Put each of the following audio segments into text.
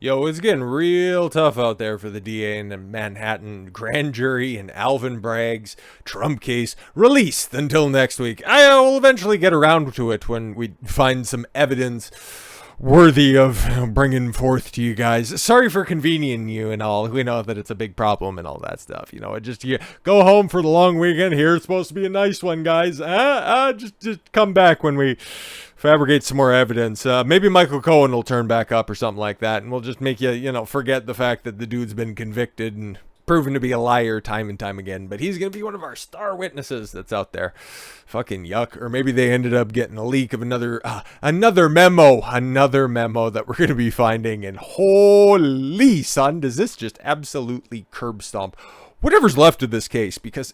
Yo, it's getting real tough out there for the DA and the Manhattan grand jury and Alvin Bragg's Trump case released until next week. I will eventually get around to it when we find some evidence worthy of bringing forth to you guys. Sorry for convening you and all. We know that it's a big problem and all that stuff. You go home for the long weekend. Here it's supposed to be a nice one, guys. Just come back when we fabricate some more evidence. Maybe Michael Cohen will turn back up or something like that, and we'll just make you, forget the fact that the dude's been convicted and proven to be a liar time and time again. But he's going to be one of our star witnesses that's out there. Fucking yuck. Or maybe they ended up getting a leak of another memo that we're going to be finding. And holy son, does this just absolutely curb stomp whatever's left of this case, because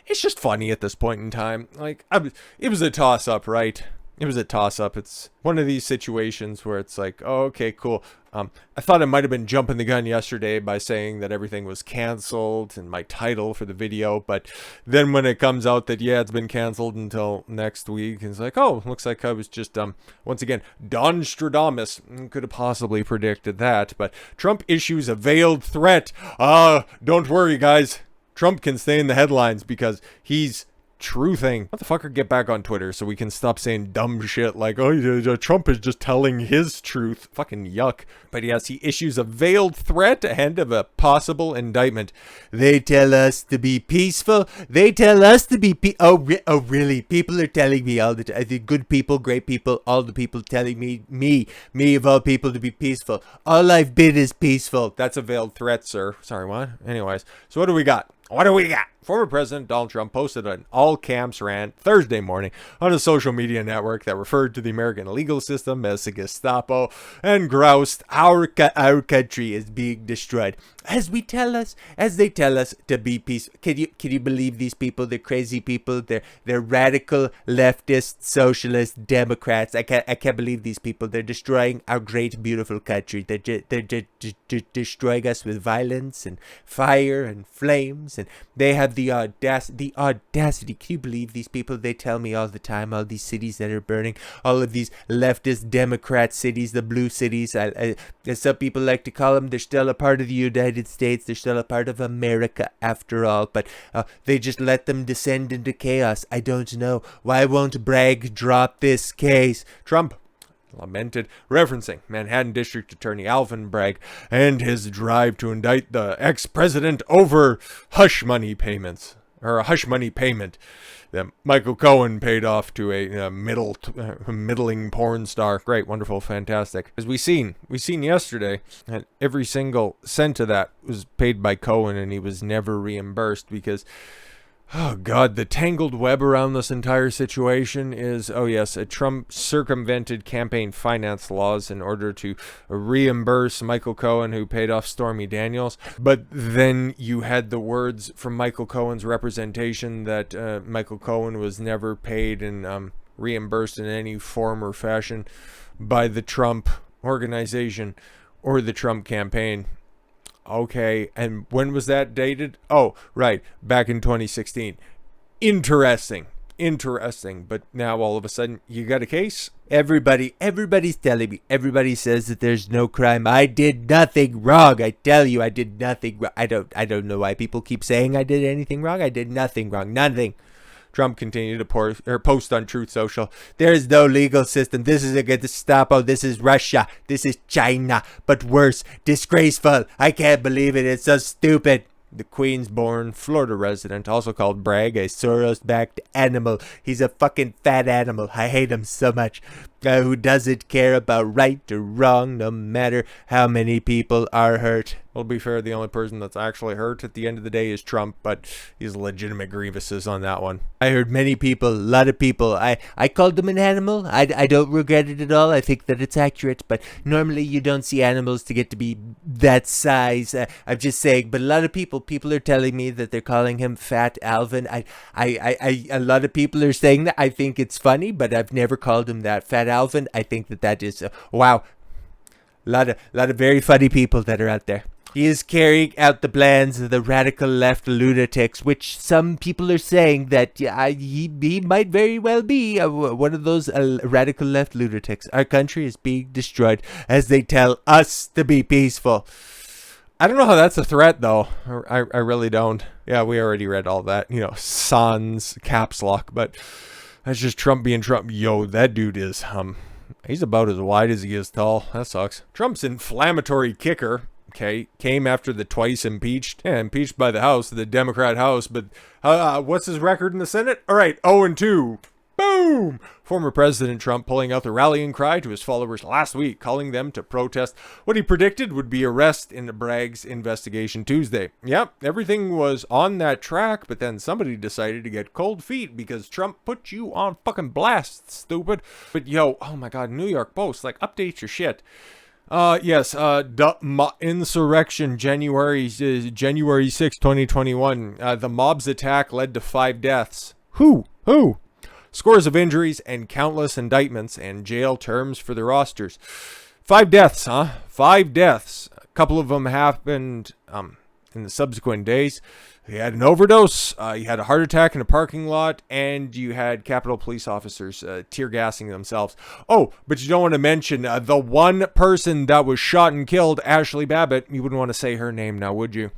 it's just funny at this point in time. It was a toss up, right? It was a toss-up. It's one of these situations where it's like, oh, okay, cool. I thought I might have been jumping the gun yesterday by saying that everything was canceled in my title for the video, but then when it comes out that, yeah, it's been canceled until next week, it's like, oh, looks like I was just, once again, Donstradamus. Could have possibly predicted that, but Trump issues a veiled threat. Don't worry, guys. Trump can stay in the headlines because he's truthing. Motherfucker, get back on Twitter so we can stop saying dumb shit like, oh, Trump is just telling his truth. Fucking yuck. But yes, he issues a veiled threat ahead of a possible indictment. They tell us to be peaceful. They tell us to be oh, really? People are telling me all the time. The good people, great people, all the people telling me of all people to be peaceful. All I've been is peaceful. That's a veiled threat, sir. Sorry, what? Anyways, so what do we got? Former President Donald Trump posted an all-camps rant Thursday morning on a social media network that referred to the American legal system as the Gestapo and groused, our country is being destroyed. As they tell us to be peaceful. Can you believe these people? They're crazy people. They're radical leftist socialist Democrats. I can't believe these people. They're destroying our great beautiful country. They're destroying us with violence and fire and flames, and they have the audacity. Can you believe these people? They tell me all the time, all these cities that are burning, all of these leftist Democrat cities, the blue cities, as some people like to call them, they're still a part of the United States. They're still a part of America after all, but they just let them descend into chaos. I don't know. Why won't Bragg drop this case? Trump lamented, referencing Manhattan District Attorney Alvin Bragg and his drive to indict the ex-president over hush money payments, or a hush money payment that Michael Cohen paid off to a middling porn star. Great, wonderful, fantastic. As we seen yesterday, that every single cent of that was paid by Cohen, and he was never reimbursed because, oh God, the tangled web around this entire situation is, oh yes, Trump circumvented campaign finance laws in order to reimburse Michael Cohen, who paid off Stormy Daniels. But then you had the words from Michael Cohen's representation that Michael Cohen was never paid and reimbursed in any form or fashion by the Trump organization or the Trump campaign. Okay, and when was that dated? Oh, right, back in 2016. Interesting. But now all of a sudden, you got a case? Everybody's telling me. Everybody says that there's no crime. I did nothing wrong. I tell you, I did nothing wrong. I don't know why people keep saying I did anything wrong. I did nothing wrong. Nothing. Trump continued to post on Truth Social. There is no legal system. This is a Gestapo. This is Russia. This is China. But worse, disgraceful. I can't believe it. It's so stupid. The Queens-born Florida resident also called Bragg a Soros-backed animal. He's a fucking fat animal. I hate him so much. Who doesn't care about right or wrong, no matter how many people are hurt. Well, to be fair, the only person that's actually hurt at the end of the day is Trump, but he's legitimate grievances on that one. I heard many people, a lot of people, I called them an animal. I don't regret it at all. I think that it's accurate, but normally you don't see animals to get to be that size. I'm just saying, but a lot of people are telling me that they're calling him Fat Alvin. A lot of people are saying that. I think it's funny, but I've never called him that. Fat Alvin, I think that is wow. A lot of very funny people that are out there. He is carrying out the plans of the radical left lunatics, which some people are saying that he might very well be one of those radical left lunatics. Our country is being destroyed as they tell us to be peaceful. I don't know how that's a threat, though. I really don't. Yeah, we already read all that. You know, sans caps lock, but that's just Trump being Trump. Yo, that dude is, he's about as wide as he is tall. That sucks. Trump's inflammatory kicker, okay, came after the twice impeached by the House, the Democrat House, but what's his record in the Senate? All right, 0-2. Boom! Former President Trump pulling out the rallying cry to his followers last week, calling them to protest what he predicted would be arrest in Bragg's investigation Tuesday. Yep, everything was on that track, but then somebody decided to get cold feet because Trump put you on fucking blast, stupid. But yo, oh my god, New York Post, like, update your shit. Yes, insurrection, January 6, 2021. The mob's attack led to 5 deaths. Who? Scores of injuries and countless indictments and jail terms for the rosters. 5 deaths, huh? 5 deaths. A couple of them happened in the subsequent days. You had an overdose, you had a heart attack in a parking lot, and you had Capitol Police officers tear gassing themselves. Oh, but you don't want to mention the one person that was shot and killed, Ashley Babbitt. You wouldn't want to say her name now, would you?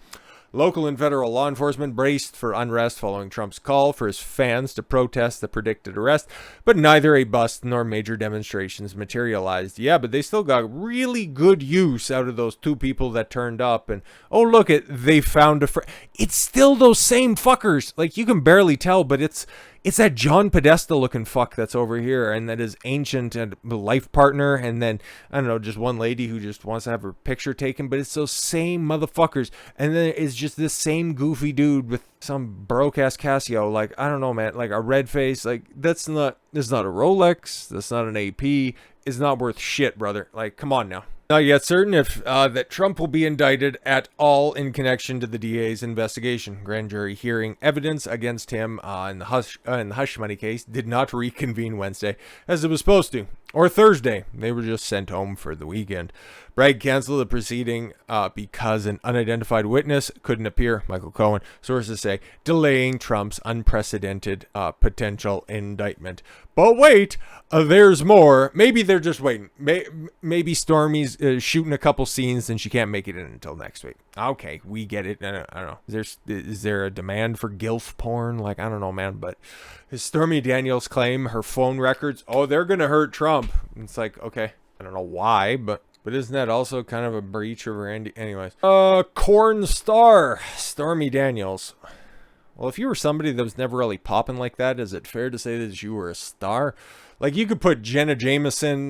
Local and federal law enforcement braced for unrest following Trump's call for his fans to protest the predicted arrest, but neither a bust nor major demonstrations materialized. Yeah, but they still got really good use out of those 2 people that turned up, and oh look, they found a friend. It's still those same fuckers. Like, you can barely tell, but it's that John Podesta looking fuck that's over here, and that is ancient and life partner, and then, I don't know, just one lady who just wants to have her picture taken, but it's those same motherfuckers. And then it's just this same goofy dude with some broke-ass Casio, like, I don't know, man, like a red face, like, that's not a Rolex, that's not an AP, it's not worth shit, brother. Like, come on now. Not yet certain if that Trump will be indicted at all in connection to the DA's investigation. Grand jury hearing evidence against him in the hush money case did not reconvene Wednesday as it was supposed to, or Thursday. They were just sent home for the weekend. Bragg canceled the proceeding because an unidentified witness couldn't appear, Michael Cohen, sources say, delaying Trump's unprecedented potential indictment. But wait, there's more. Maybe they're just waiting. Maybe Stormy's shooting a couple scenes and she can't make it in until next week. Okay, we get it. I don't know. Is there a demand for gilf porn? Like, I don't know, man. But Stormy Daniels claim her phone records, they're going to hurt Trump. It's like, okay, I don't know why, but isn't that also kind of a breach of Randy? Anyways. Corn star, Stormy Daniels. Well, if you were somebody that was never really popping like that, is it fair to say that you were a star? Like, you could put Jenna Jameson.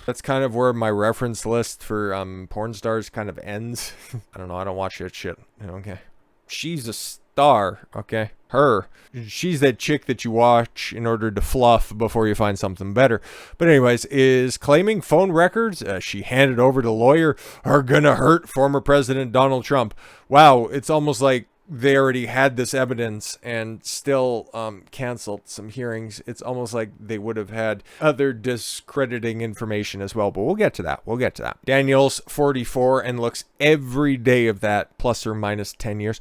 That's kind of where my reference list for porn stars kind of ends. I don't know. I don't watch that shit. Okay. She's a star. Okay. Her. She's that chick that you watch in order to fluff before you find something better. But anyways, is claiming phone records she handed over to lawyer are gonna hurt former President Donald Trump. Wow. It's almost like they already had this evidence and still canceled some hearings. It's almost like they would have had other discrediting information as well, but we'll get to that. Daniels, 44, and looks every day of that, plus or minus 10 years,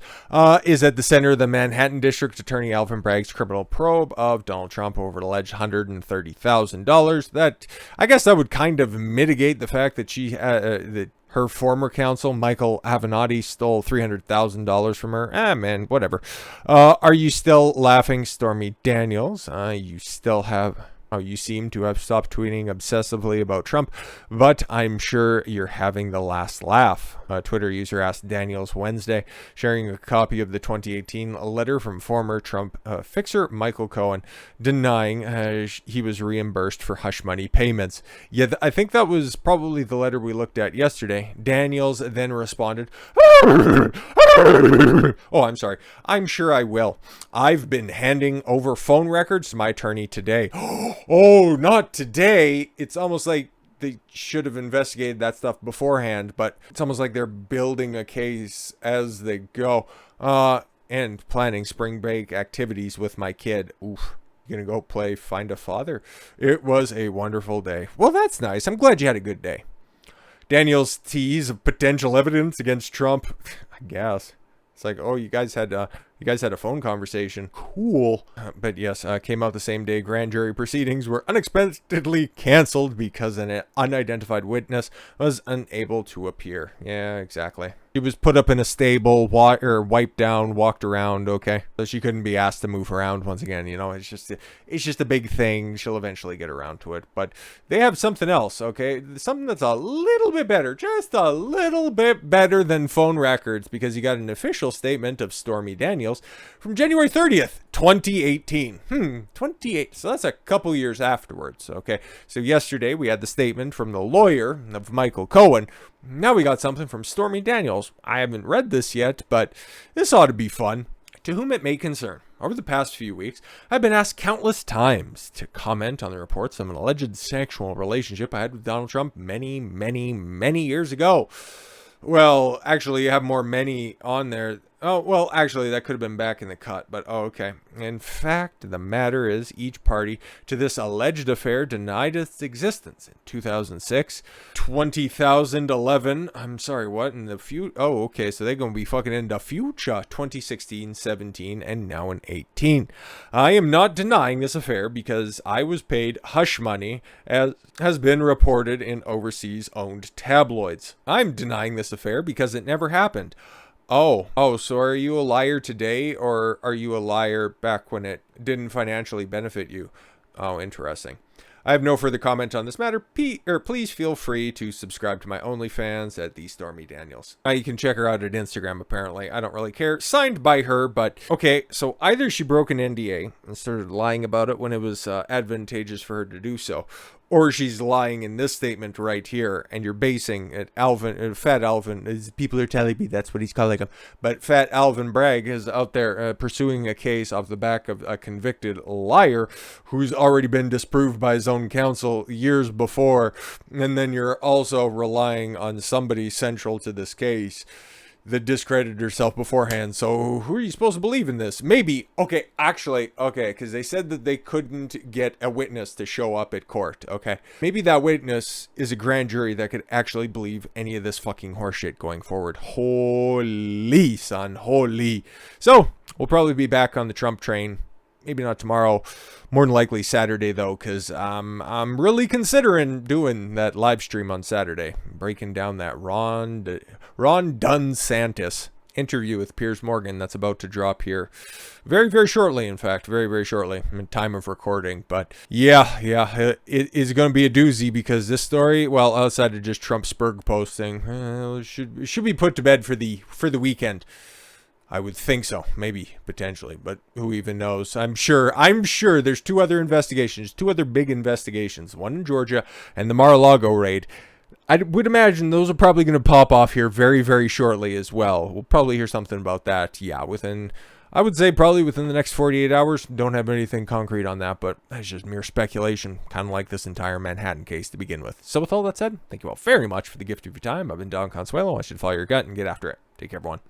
is at the center of the Manhattan District Attorney Alvin Bragg's criminal probe of Donald Trump over an alleged $130,000. That, I guess that would kind of mitigate the fact that her former counsel, Michael Avenatti, stole $300,000 from her. Man, whatever. Are you still laughing, Stormy Daniels? You seem to have stopped tweeting obsessively about Trump, but I'm sure you're having the last laugh. A Twitter user asked Daniels Wednesday, sharing a copy of the 2018 letter from former Trump fixer Michael Cohen, denying he was reimbursed for hush money payments. Yeah, I think that was probably the letter we looked at yesterday. Daniels then responded, I'm sorry. I'm sure I will. I've been handing over phone records to my attorney today. Oh, not today. It's almost like they should have investigated that stuff beforehand, but it's almost like they're building a case as they go. And planning spring break activities with my kid. Oof. Gonna go play Find a Father. It was a wonderful day. Well, that's nice. I'm glad you had a good day. Daniels tease of potential evidence against Trump. I guess. It's like, oh, you guys had a phone conversation. Cool. But yes, came out the same day. Grand jury proceedings were unexpectedly canceled because an unidentified witness was unable to appear. Yeah, exactly. She was put up in a stable, wiped down, walked around. Okay, so she couldn't be asked to move around once again. You know, it's just a big thing. She'll eventually get around to it. But they have something else. Okay, something that's a little bit better, just a little bit better than phone records, because you got an official statement of Stormy Daniels from January 30th, 2018. 28. So that's a couple years afterwards. Okay, so yesterday we had the statement from the lawyer of Michael Cohen. Now we got something from Stormy Daniels. I haven't read this yet, but this ought to be fun. To whom it may concern, over the past few weeks, I've been asked countless times to comment on the reports of an alleged sexual relationship I had with Donald Trump many, many, many years ago. Well, actually, you have more many on there. Oh, well, actually, that could have been back in the cut, but oh, okay. In fact, the matter is each party to this alleged affair denied its existence in 2006, 2011, I'm sorry, what, in the future? Oh, okay, so they're going to be fucking in the future, 2016, 17, and now in 18. I am not denying this affair because I was paid hush money, as has been reported in overseas-owned tabloids. I'm denying this affair because it never happened. Oh, so are you a liar today, or are you a liar back when it didn't financially benefit you? Oh, interesting. I have no further comment on this matter. Please feel free to subscribe to my OnlyFans at the Stormy Daniels. You can check her out at Instagram, apparently. I don't really care. Signed by her, but okay, so either she broke an NDA and started lying about it when it was advantageous for her to do so, or she's lying in this statement right here, and you're basing it, Fat Alvin, people are telling me that's what he's calling him, but Fat Alvin Bragg is out there pursuing a case off the back of a convicted liar who's already been disproved by his own counsel years before, and then you're also relying on somebody central to this case that discredited herself beforehand. So who are you supposed to believe in this? Maybe, okay, actually, okay, because they said that they couldn't get a witness to show up at court, okay? Maybe that witness is a grand jury that could actually believe any of this fucking horseshit going forward. Holy, son, holy. So, we'll probably be back on the Trump train. Maybe not tomorrow, more than likely Saturday though, because I'm really considering doing that live stream on Saturday, breaking down that Ron DeSantis interview with Piers Morgan that's about to drop here very, very shortly. In fact, very, very shortly in time of recording. But yeah, it is going to be a doozy, because this story, well, outside of just Trump Spurg posting, should be put to bed for the weekend. I would think so, maybe, potentially, but who even knows? I'm sure there's two other big investigations, one in Georgia and the Mar-a-Lago raid. I would imagine those are probably going to pop off here very, very shortly as well. We'll probably hear something about that, yeah, I would say probably within the next 48 hours. Don't have anything concrete on that, but that's just mere speculation, kind of like this entire Manhattan case to begin with. So with all that said, thank you all very much for the gift of your time. I've been Don Consuelo. I should follow your gut and get after it. Take care, everyone.